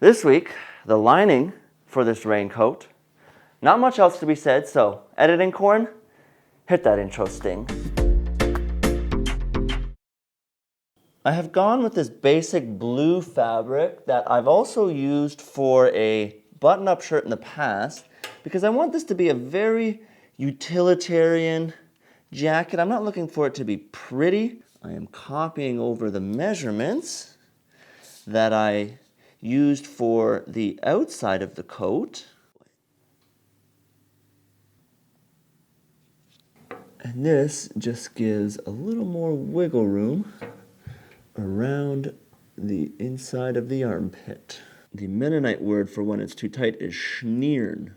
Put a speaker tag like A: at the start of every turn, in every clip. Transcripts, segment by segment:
A: This week, the lining for this raincoat. Not much else to be said, so editing corn, hit that intro sting. I have gone with this basic blue fabric that I've also used for a button-up shirt in the past because I want this to be a very utilitarian jacket. I'm not looking for it to be pretty. I am copying over the measurements that I used for the outside of the coat. And this just gives a little more wiggle room around the inside of the armpit. The Mennonite word for when it's too tight is schnieren.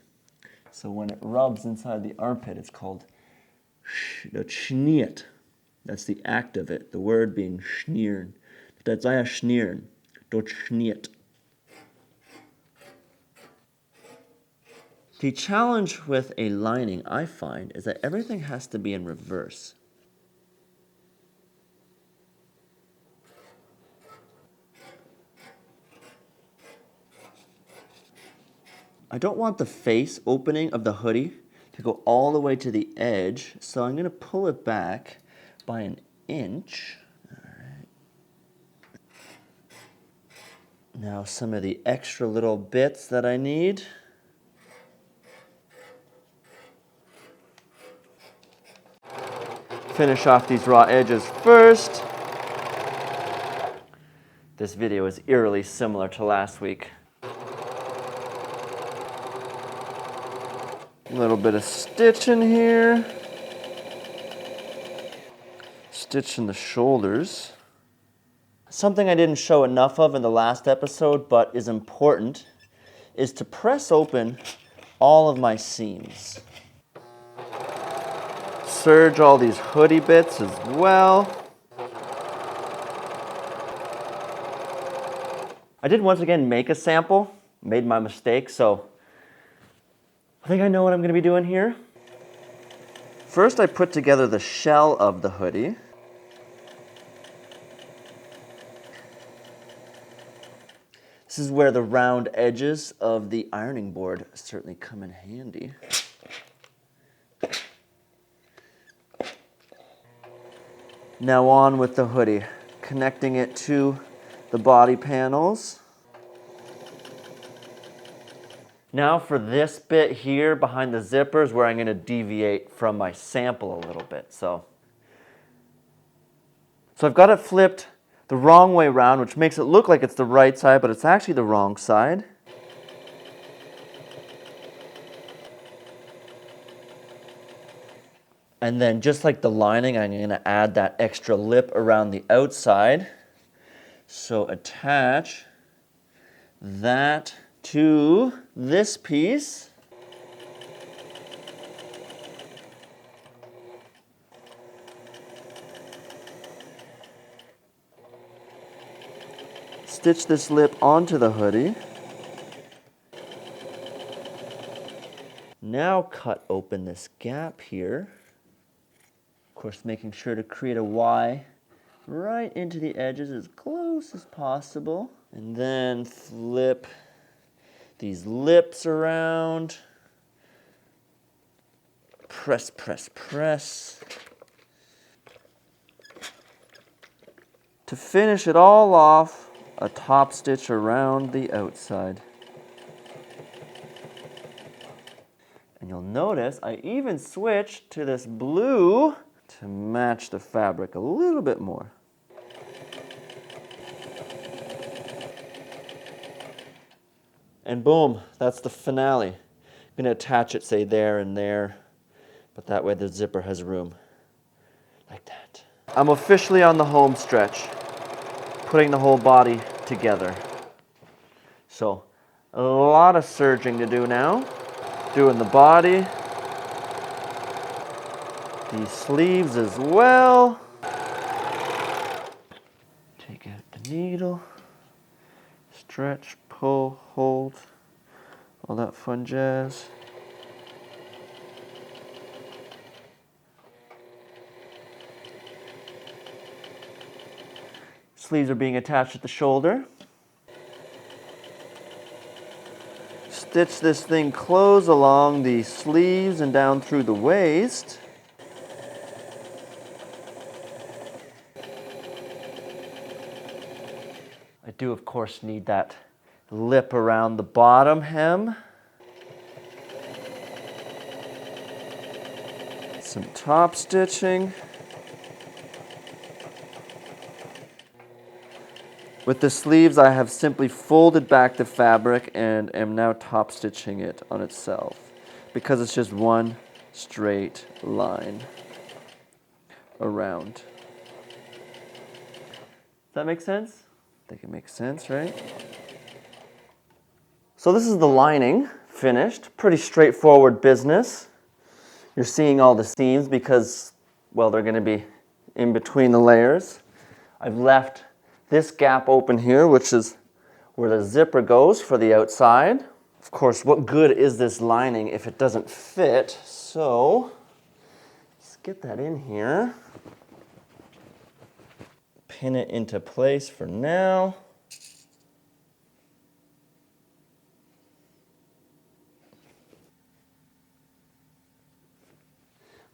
A: So when it rubs inside the armpit, it's called schniert. That's the act of it, the word being schnieren. Das sei schnieren, dort schniert. The challenge with a lining, I find, is that everything has to be in reverse. I don't want the face opening of the hoodie to go all the way to the edge, so I'm going to pull it back by an inch. All right. Now some of the extra little bits that I need. Finish off these raw edges first. This video is eerily similar to last week. A little bit of stitch in here. Stitch in the shoulders. Something I didn't show enough of in the last episode, but is important, is to press open all of my seams. Serge all these hoodie bits as well. I did once again make a sample, made my mistake, so I think I know what I'm going to be doing here. First, I put together the shell of the hoodie. This is where the round edges of the ironing board certainly come in handy. Now on with the hoodie, connecting it to the body panels. Now for this bit here behind the zippers where I'm going to deviate from my sample a little bit. So I've got it flipped the wrong way around, which makes it look like it's the right side, but it's actually the wrong side. And then just like the lining, I'm going to add that extra lip around the outside. So attach that to this piece. Stitch this lip onto the hoodie. Now cut open this gap here. Of course, making sure to create a Y right into the edges as close as possible. And then flip these lips around. Press, press, press. To finish it all off, a top stitch around the outside. And you'll notice I even switched to this blue to match the fabric a little bit more. And boom, that's the finale. I'm going to attach it, say, there and there, but that way the zipper has room. Like that. I'm officially on the home stretch, putting the whole body together. So, a lot of serging to do now. Doing the body. These sleeves as well. Take out the needle. Stretch, pull, hold. All that fun jazz. Sleeves are being attached at the shoulder. stitch this thing close along the sleeves and down through the waist. I do, of course, need that lip around the bottom hem. Some top stitching. With the sleeves, I have simply folded back the fabric and am now top stitching it on itself because it's just one straight line around. Does that make sense? I think it makes sense, right? So this is the lining finished. Pretty straightforward business. You're seeing all the seams because, well, they're going to be in between the layers. I've left this gap open here, which is where the zipper goes for the outside. Of course, what good is this lining if it doesn't fit? So let's get that in here. Pin it into place for now.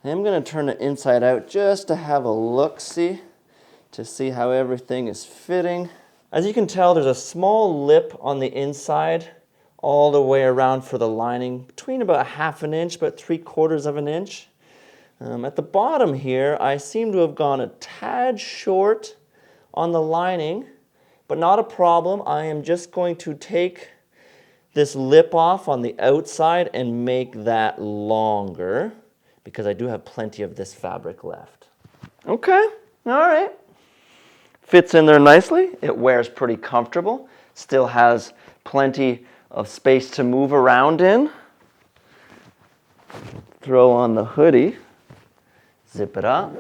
A: I am going to turn it inside out just to have a look-see, to see how everything is fitting. As you can tell, there's a small lip on the inside all the way around for the lining, between about 1/2 inch, about 3/4 of an inch. At the bottom here, I seem to have gone a tad short on the lining, but not a problem. I am just going to take this lip off on the outside and make that longer because I do have plenty of this fabric left. Okay, all right. Fits in there nicely. It wears pretty comfortable. Still has plenty of space to move around in. Throw on the hoodie. Zip it up.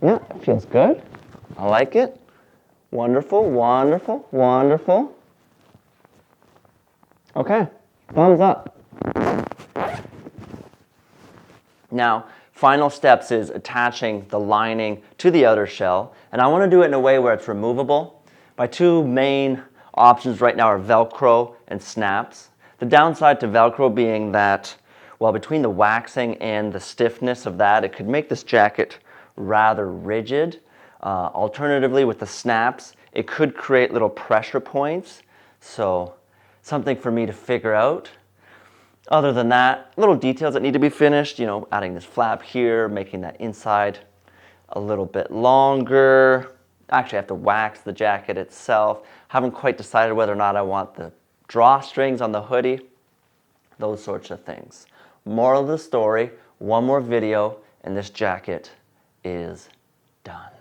A: Yeah, it feels good. I like it. Wonderful, wonderful, wonderful. Okay, thumbs up. Now, final steps is attaching the lining to the outer shell, and I want to do it in a way where it's removable. My two main options right now are Velcro and snaps. The downside to Velcro being that, well, between the waxing and the stiffness of that, it could make this jacket rather rigid. Alternatively, with the snaps, it could create little pressure points, so something for me to figure out. Other than that, little details that need to be finished, you know, adding this flap here, making that inside a little bit longer. Actually, I have to wax the jacket itself. Haven't quite decided whether or not I want the drawstrings on the hoodie, those sorts of things. Moral of the story, one more video and this jacket is done.